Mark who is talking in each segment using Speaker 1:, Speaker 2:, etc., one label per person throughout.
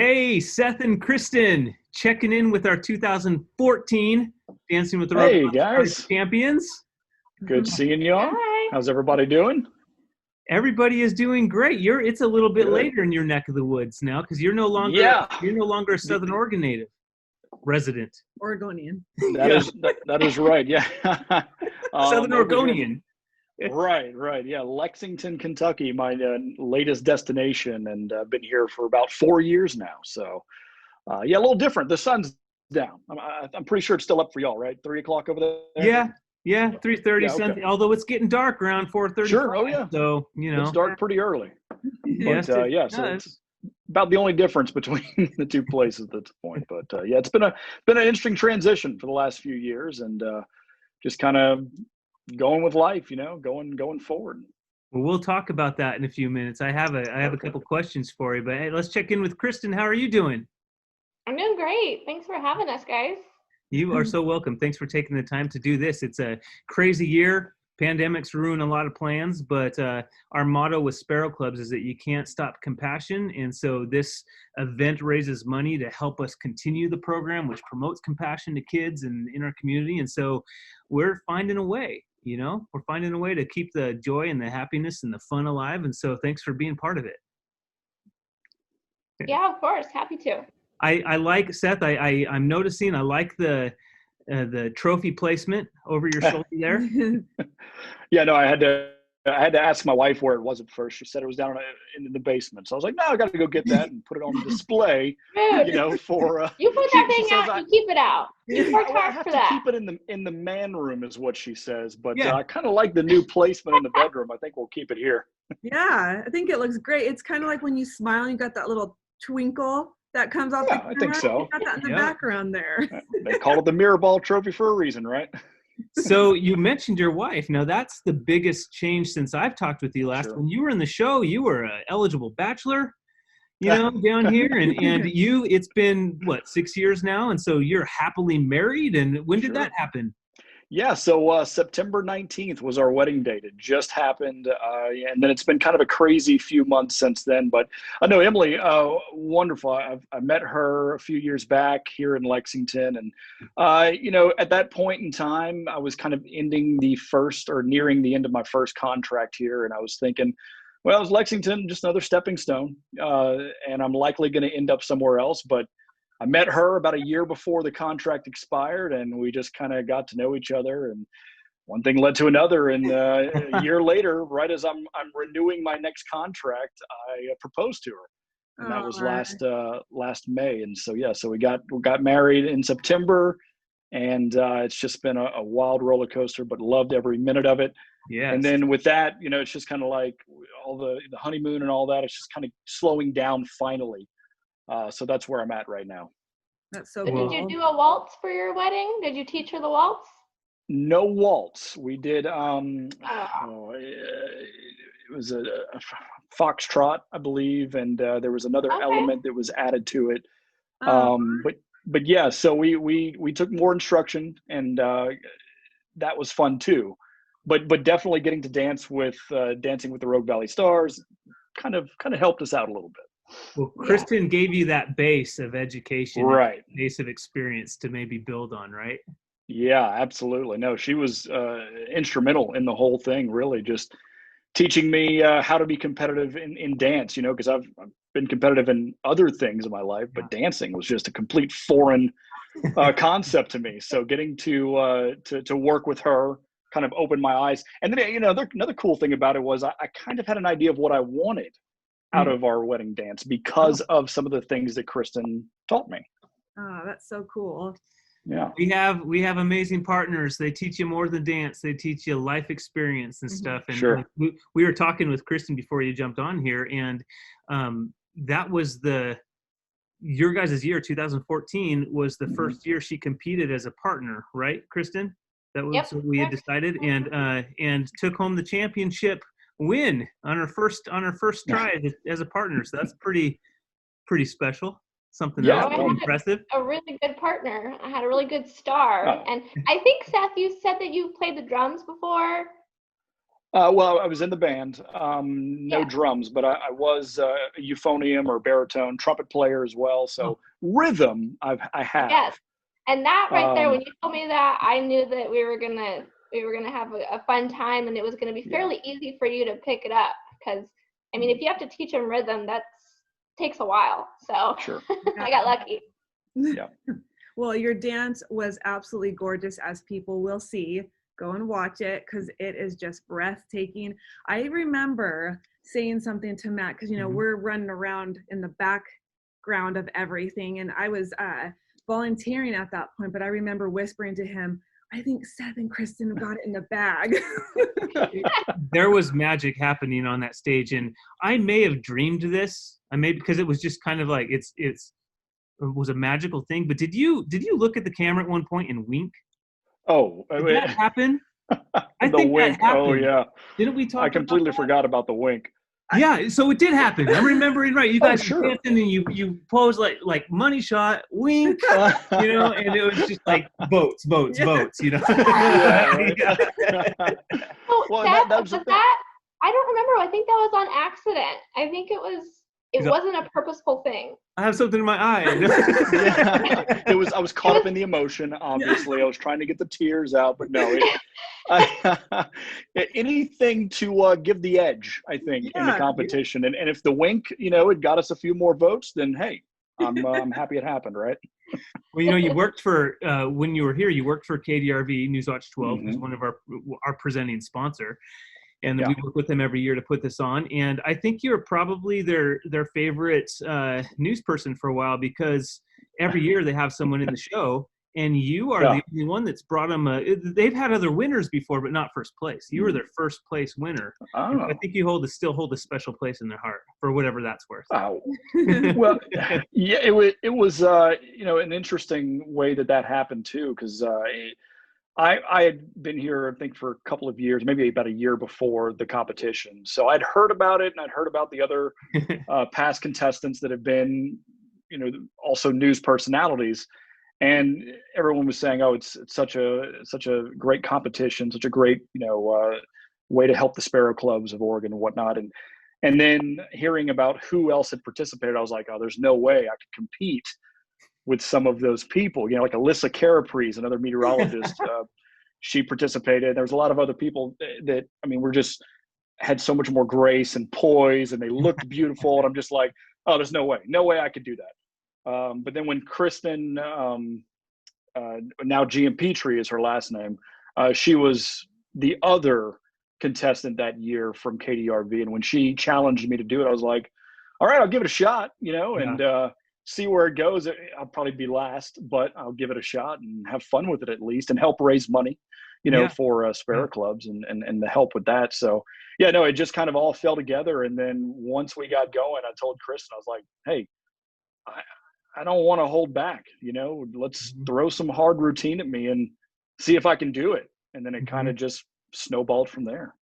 Speaker 1: Hey, Seth and Kristen, checking in with our 2014 Dancing with the
Speaker 2: Hey
Speaker 1: Robots Party
Speaker 2: guys,
Speaker 1: champions.
Speaker 2: good seeing y'all.
Speaker 3: Hi.
Speaker 2: How's everybody doing?
Speaker 1: Everybody is doing great. It's a little bit
Speaker 2: Good.
Speaker 1: later in your neck of the woods now because you're no longer
Speaker 2: Yeah,
Speaker 1: a Southern Oregon native resident.
Speaker 4: Oregonian.
Speaker 2: that is right. Yeah,
Speaker 1: Southern
Speaker 2: over here-
Speaker 1: Oregonian.
Speaker 2: Right. Yeah, Lexington, Kentucky, my latest destination, and I've been here for about 4 years now. So, yeah, a little different. The sun's down. I'm pretty sure it's still up for y'all, right? 3 o'clock over there.
Speaker 1: Yeah, 3:30
Speaker 2: Yeah, okay.
Speaker 1: something. Although it's getting dark around 4:30.
Speaker 2: Sure. Oh yeah.
Speaker 1: So
Speaker 2: It's dark pretty early.
Speaker 1: yes,
Speaker 2: But
Speaker 1: it
Speaker 2: yeah, so
Speaker 1: does.
Speaker 2: it's about the only difference between the two places at this point. But yeah, it's been an interesting transition for the last few years, and just kind of going with life, going forward.
Speaker 1: Well, we'll talk about that in a few minutes. I have a
Speaker 2: Okay.
Speaker 1: couple questions for you, but hey, let's check in with Kristen. How are you doing?
Speaker 3: I'm doing great. Thanks for having us, guys.
Speaker 1: You are so welcome. Thanks for taking the time to do this. It's a crazy year. Pandemics ruin a lot of plans, but our motto with Sparrow Clubs is that you can't stop compassion. And so this event raises money to help us continue the program, which promotes compassion to kids and in our community. And so we're finding a way, we're finding a way to keep the joy and the happiness and the fun alive. And so thanks for being part of it.
Speaker 3: Yeah, of course. Happy to.
Speaker 1: I like, Seth, I'm noticing I like the trophy placement over your shoulder there.
Speaker 2: Yeah, no, I had to ask my wife where it was at first. She said it was down in the basement. So I was like, no, I got to go get that and put it on display.
Speaker 3: Dude,
Speaker 2: For
Speaker 3: you put that thing out, you keep it out. You worked
Speaker 2: I
Speaker 3: hard
Speaker 2: have
Speaker 3: for
Speaker 2: to
Speaker 3: that.
Speaker 2: keep it in the man room, is what she says. But
Speaker 1: Yeah.
Speaker 2: I kind of like the new placement in the bedroom. I think we'll keep it here.
Speaker 4: Yeah, I think it looks great. It's kind of like when you smile and you got that little twinkle that comes off the
Speaker 2: Yeah,
Speaker 4: camera.
Speaker 2: I think so.
Speaker 4: You got that in the
Speaker 1: Yeah.
Speaker 4: background there.
Speaker 2: They call it the mirror ball trophy for a reason, right?
Speaker 1: So you mentioned your wife. Now that's the biggest change since I've talked with you last.
Speaker 2: Sure.
Speaker 1: When you were in the show, you were an eligible bachelor, down here, and it's been what, 6 years now, and so you're happily married. And when did
Speaker 2: Sure.
Speaker 1: that happen?
Speaker 2: Yeah, so September 19th was our wedding date. It just happened, and then it's been kind of a crazy few months since then. But I know Emily, wonderful. I met her a few years back here in Lexington, and at that point in time, I was kind of nearing the end of my first contract here, and I was thinking, well, it's Lexington, just another stepping stone, and I'm likely going to end up somewhere else, but I met her about a year before the contract expired, and we just kind of got to know each other, and one thing led to another. And a year later, right as I'm renewing my next contract, I proposed to her, and that was last May. And so so we got married in September, and it's just been a wild roller coaster, but loved every minute of it.
Speaker 1: Yeah.
Speaker 2: And then with that, it's just kind of like all the honeymoon and all that. It's just kind of slowing down finally. So that's where I'm at right now.
Speaker 4: That's so
Speaker 3: But
Speaker 4: cool.
Speaker 3: did you do a waltz for your wedding? Did you teach her the waltz?
Speaker 2: No waltz. We did. It was a foxtrot, I believe, and there was another element that was added to it. But yeah, so we took more instruction, and that was fun too. But definitely getting to dance with Dancing with the Rogue Valley Stars kind of helped us out a little bit.
Speaker 1: Well, Kristen gave you that base of education,
Speaker 2: right?
Speaker 1: Base of experience to maybe build on, right?
Speaker 2: Yeah, absolutely. No, she was instrumental in the whole thing, really, just teaching me how to be competitive in dance, because I've been competitive in other things in my life, but dancing was just a complete foreign concept to me. So getting to work with her kind of opened my eyes. And then, another cool thing about it was I kind of had an idea of what I wanted out of our wedding dance because of some of the things that Kristen taught me.
Speaker 4: Oh, that's so cool.
Speaker 2: Yeah.
Speaker 1: We have amazing partners. They teach you more than dance. They teach you life experience and stuff. And
Speaker 2: sure.
Speaker 1: We were talking with Kristen before you jumped on here, and that was your guys' year, 2014, was the first year she competed as a partner, right, Kristen? That was what we had decided, and took home the championship win on her first try as a partner. So that's pretty special. Something else pretty impressive.
Speaker 3: A really good partner. I had a really good star. And I think, Seth, you said that you played the drums before.
Speaker 2: Well, I was in the band, no
Speaker 3: Yeah.
Speaker 2: drums, but I was a euphonium or baritone trumpet player as well. So rhythm, I have.
Speaker 3: Yes. And that right there, when
Speaker 2: Um,
Speaker 3: you told me that, I knew that we were gonna have a fun time, and it was gonna be
Speaker 2: yeah,
Speaker 3: fairly easy for you to pick it up. Because I mean, if you have to teach them rhythm, that takes a while. So
Speaker 2: sure.
Speaker 3: I got lucky.
Speaker 2: Yeah.
Speaker 4: Well, your dance was absolutely gorgeous, as people will see. Go and watch it because it is just breathtaking. I remember saying something to Matt because, we're running around in the background of everything. And I was volunteering at that point, but I remember whispering to him, I think Seth and Kristen got it in the bag.
Speaker 1: There was magic happening on that stage, and I may have dreamed this. Because it was just kind of like it was a magical thing. But did you look at the camera at one point and wink?
Speaker 2: Oh,
Speaker 1: Did that happen? I
Speaker 2: the
Speaker 1: think
Speaker 2: wink.
Speaker 1: that happened.
Speaker 2: Oh, yeah.
Speaker 1: Didn't we talk
Speaker 2: I
Speaker 1: about
Speaker 2: completely
Speaker 1: that?
Speaker 2: forgot about the wink.
Speaker 1: Yeah, so it did happen. I'm remembering right. You
Speaker 2: Oh,
Speaker 1: guys were
Speaker 2: sure.
Speaker 1: dancing and you posed like money shot, wink, and it was just like boats,
Speaker 2: Yeah, right.
Speaker 3: So
Speaker 2: Well,
Speaker 3: Seth,
Speaker 2: that was the
Speaker 3: was
Speaker 2: thing.
Speaker 3: that? I don't remember. I think that was on accident. I think it wasn't a purposeful thing.
Speaker 1: I have something in my eye.
Speaker 2: Yeah. I was caught up in the emotion, obviously. I was trying to get the tears out, but no. Anything to give the edge, I think, in the competition. And if the wink, it got us a few more votes, then hey, I'm happy it happened, right?
Speaker 1: Well, you worked for when you were here. You worked for KDRV Newswatch 12, who's one of our presenting sponsor, and we work with them every year to put this on. And I think you're probably their favorite news person for a while, because every year they have someone in the show, and you are the only one that's brought them. They've had other winners before, but not first place. You were their first place winner.
Speaker 2: Oh.
Speaker 1: I think you still hold a special place in their heart for whatever that's worth.
Speaker 2: Oh. Well, yeah, it was an interesting way that happened too, because I had been here, I think, for a couple of years, maybe about a year before the competition. So I'd heard about it, and I'd heard about the other past contestants that have been, also news personalities. And everyone was saying, "Oh, it's such a great competition, such a great way to help the Sparrow Clubs of Oregon and whatnot." And then hearing about who else had participated, I was like, "Oh, there's no way I could compete with some of those people." Like Alyssa Carapries, another meteorologist, she participated. There was a lot of other people that were just had so much more grace and poise, and they looked beautiful. And I'm just like, "Oh, there's no way I could do that." But then when Kristen, now GM is her last name, she was the other contestant that year from KDRV. And when she challenged me to do it, I was like, all right, I'll give it a shot, and see where it goes. I'll probably be last, but I'll give it a shot and have fun with it at least, and help raise money, for Sparrow Clubs and the help with that. So, it just kind of all fell together. And then once we got going, I told Kristen, I was like, hey, I don't want to hold back, let's throw some hard routine at me and see if I can do it. And then it kind of just snowballed from there.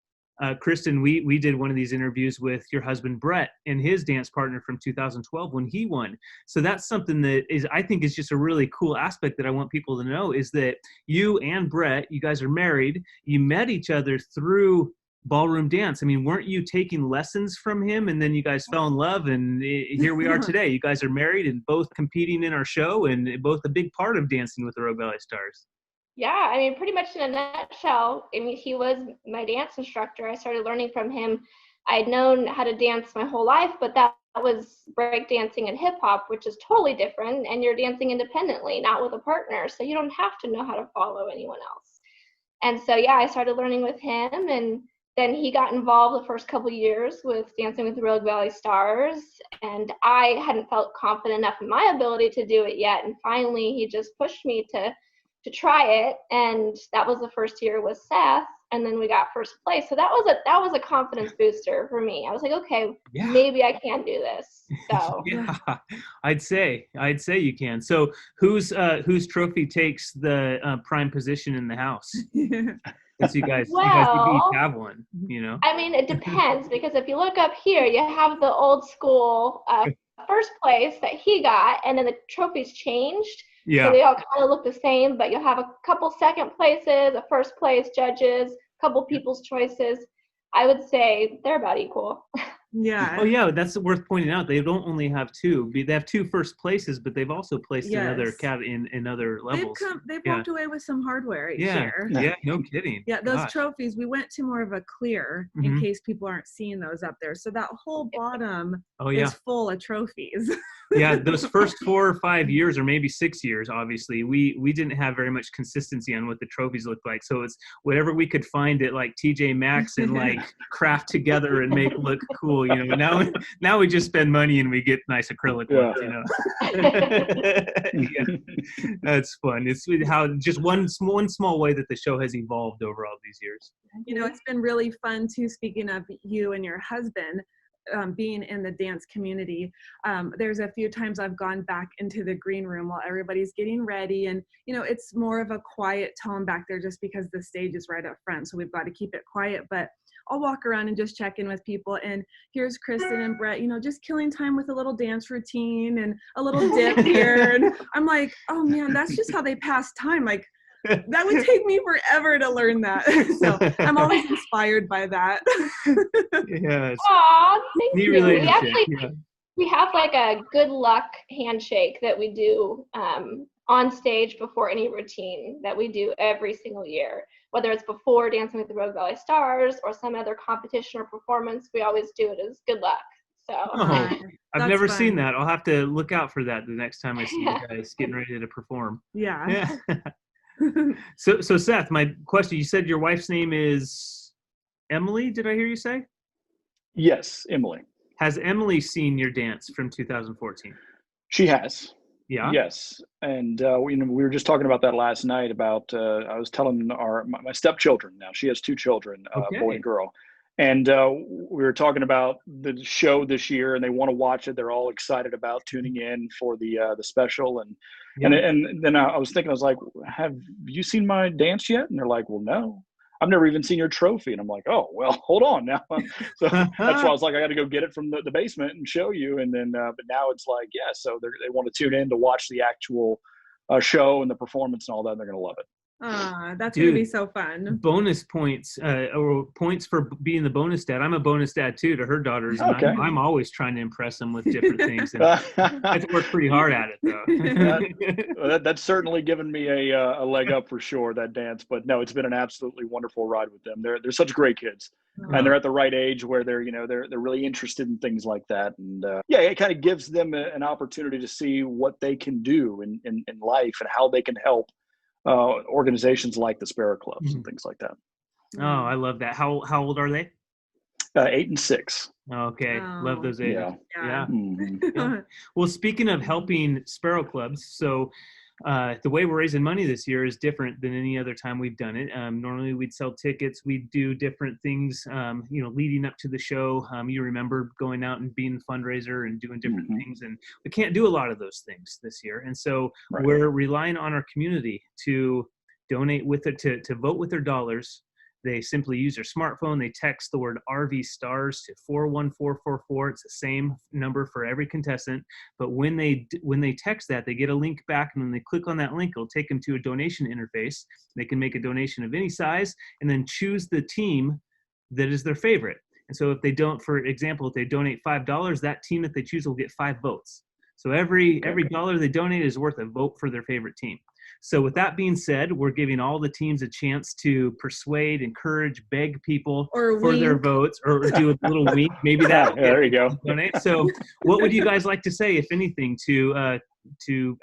Speaker 1: Kristen, we did one of these interviews with your husband, Brett, and his dance partner from 2012 when he won. So that's something that I think is just a really cool aspect that I want people to know, is that you and Brett, you guys are married. You met each other through ballroom dance. Weren't you taking lessons from him, and then you guys fell in love, and here we are today. You guys are married and both competing in our show, and both a big part of Dancing with the Rogue Valley Stars.
Speaker 3: Yeah, pretty much in a nutshell, he was my dance instructor. I started learning from him. I'd known how to dance my whole life, but that was break dancing and hip hop, which is totally different, and you're dancing independently, not with a partner, so you don't have to know how to follow anyone else. And so, I started learning with him, and then he got involved the first couple of years with Dancing with the Rogue Valley Stars, and I hadn't felt confident enough in my ability to do it yet. And finally, he just pushed me to try it, and that was the first year with Seth, and then we got first place. So that was a confidence booster for me. I was like, okay, maybe I can do this. So
Speaker 1: I'd say you can. So whose trophy takes the prime position in the house? Since you guys each have one,
Speaker 3: it depends, because if you look up here, you have the old school first place that he got, and then the trophies changed.
Speaker 1: Yeah.
Speaker 3: So they all kind of look the same, but you'll have a couple second places, a first place judges, a couple people's choices. I would say they're about equal.
Speaker 4: Yeah.
Speaker 1: Oh yeah, that's worth pointing out. They don't only have two. They have two first places, but they've also placed in other
Speaker 4: Yes.
Speaker 1: in other levels.
Speaker 4: They've
Speaker 1: Yeah.
Speaker 4: walked away with some hardware each
Speaker 1: Yeah.
Speaker 4: year.
Speaker 1: Yeah. No kidding.
Speaker 4: Yeah, those
Speaker 1: Gosh.
Speaker 4: trophies, we went to more of a clear in
Speaker 1: Mhm.
Speaker 4: case people aren't seeing those up there. So that whole bottom
Speaker 1: Oh yeah.
Speaker 4: is full of trophies.
Speaker 1: Yeah, those first 4 or 5 years, or maybe 6 years, obviously, we didn't have very much consistency on what the trophies looked like. So it's whatever we could find at like TJ Maxx and like craft together and make look cool. You know, now we just spend money and we get nice acrylic ones. You know, yeah, that's fun. It's how just one small way that the show has evolved over all these years.
Speaker 4: You know, it's been really fun too. Speaking of you and your husband. Being in the dance community, there's a few times I've gone back into the green room while everybody's getting ready, and you know, it's more of a quiet tone back there just because the stage is right up front, so we've got to keep it quiet. But I'll walk around and just check in with people, and here's Kristen and Brett, you know, just killing time with a little dance routine and a little dip here, and I'm like, oh man, that's just how they pass time. Like, that would take me forever to learn that. So I'm always inspired by that.
Speaker 1: Yes.
Speaker 3: Aw, thank
Speaker 1: Neat
Speaker 3: you.
Speaker 1: relationship.
Speaker 3: We have like a good luck handshake that we do on stage before any routine that we do every single year. Whether it's before Dancing with the Rogue Valley Stars or some other competition or performance, we always do it as good luck. So
Speaker 1: I've never seen that. I'll have to look out for that the next time I see you guys getting ready to perform.
Speaker 4: Yeah.
Speaker 1: So Seth, my question, you said your wife's name is Emily, did I hear you say?
Speaker 2: Yes, Emily.
Speaker 1: Has Emily seen your dance from 2014?
Speaker 2: She has.
Speaker 1: Yeah.
Speaker 2: Yes. And we were just talking about that last night about I was telling my stepchildren now. She has 2 children, boy and girl. And we were talking about the show this year, and they want to watch it. They're all excited about tuning in for the special. And then I was thinking, I was like, have you seen my dance yet? And they're like, well, no, I've never even seen your trophy. And I'm like, oh, well, hold on now. So that's why I was like, I got to go get it from the basement and show you. And then, but now it's like, yeah, so they want to tune in to watch the actual show and the performance and all that. And they're going to love it.
Speaker 4: That's going to be so fun.
Speaker 1: Bonus points or points for being the bonus dad. I'm a bonus dad too to her daughters. And
Speaker 2: Okay.
Speaker 1: I'm always trying to impress them with different things. And I have to work pretty hard at it though.
Speaker 2: That's certainly given me a leg up for sure, that dance. But no, it's been an absolutely wonderful ride with them. They're such great kids. And they're at the right age where they're really interested in things like that. And it kind of gives them an opportunity to see what they can do in life and how they can help organizations like the Sparrow Clubs and things like that.
Speaker 1: Oh, I love that. How old are they?
Speaker 2: 8 and 6.
Speaker 1: Okay, love those ages. Yeah.
Speaker 2: Mm-hmm.
Speaker 1: Yeah. Well, speaking of helping Sparrow Clubs, so the way we're raising money this year is different than any other time we've done it. Normally we'd sell tickets, we'd do different things, leading up to the show. You remember going out and being a fundraiser and doing different things, and we can't do a lot of those things this year. And so we're relying on our community to donate with it, to vote with their dollars. They simply use their smartphone. They text the word RV Stars to 41444. It's the same number for every contestant. But when they text that, they get a link back, and when they click on that link, it'll take them to a donation interface. They can make a donation of any size and then choose the team that is their favorite. And so if they don't, for example, if they donate $5, that team that they choose will get 5 votes. So every dollar they donate is worth a vote for their favorite team. So with that being said, we're giving all the teams a chance to persuade, encourage, beg people for their votes, or do a little wink. Maybe that.
Speaker 2: There you go.
Speaker 1: Donate. So what would you guys like to say, if anything, to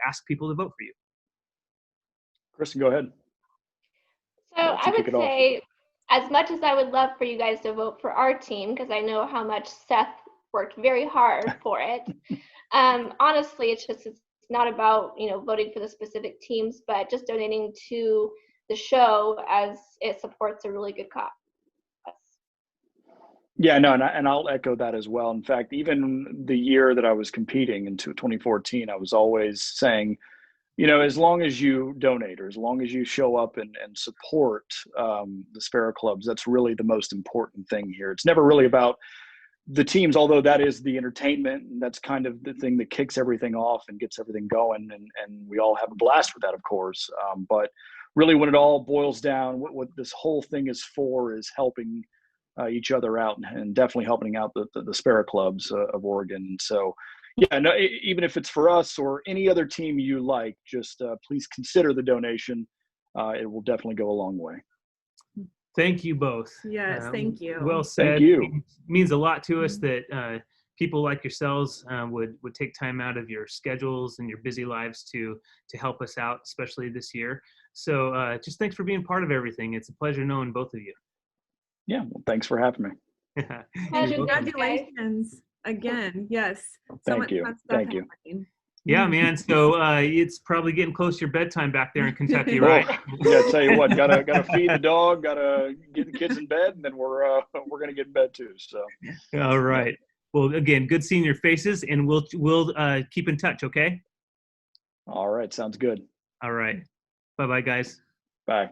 Speaker 1: ask people to vote for you?
Speaker 2: Kristen, go ahead.
Speaker 3: So I would say, as much as I would love for you guys to vote for our team, because I know how much Seth worked very hard for it. Honestly, it's not about voting for the specific teams, but just donating to the show as it supports a really good cause.
Speaker 2: Yeah, no, and I'll echo that as well. In fact, even the year that I was competing in 2014, I was always saying, as long as you donate, or as long as you show up and support the Sparrow Clubs, that's really the most important thing here. It's never really about the teams, although that is the entertainment, and that's kind of the thing that kicks everything off and gets everything going, and we all have a blast with that, of course. But really, when it all boils down, what this whole thing is for is helping each other out and definitely helping out the Sparrow Clubs of Oregon. And so, yeah, no, even if it's for us or any other team you like, just please consider the donation. It will definitely go a long way.
Speaker 1: Thank you both.
Speaker 4: Yes, thank you.
Speaker 1: Well said.
Speaker 2: Thank you.
Speaker 1: It means a lot to us that people like yourselves would take time out of your schedules and your busy lives to help us out, especially this year. So just thanks for being part of everything. It's a pleasure knowing both of you.
Speaker 2: Yeah, well, thanks for having me.
Speaker 3: Pleasure.
Speaker 4: Congratulations again. Yes. So
Speaker 2: Thank
Speaker 4: much
Speaker 2: you.
Speaker 4: fun stuff
Speaker 2: Thank you.
Speaker 4: happening.
Speaker 1: Yeah, man. So it's probably getting close to your bedtime back there in Kentucky,
Speaker 2: Well,
Speaker 1: right?
Speaker 2: yeah, I tell you what, gotta feed the dog, gotta get the kids in bed, and then we're gonna get in bed too. So.
Speaker 1: All right. Well, again, good seeing your faces, and we'll keep in touch. Okay.
Speaker 2: All right, sounds good.
Speaker 1: All right. Bye-bye, guys.
Speaker 2: Bye.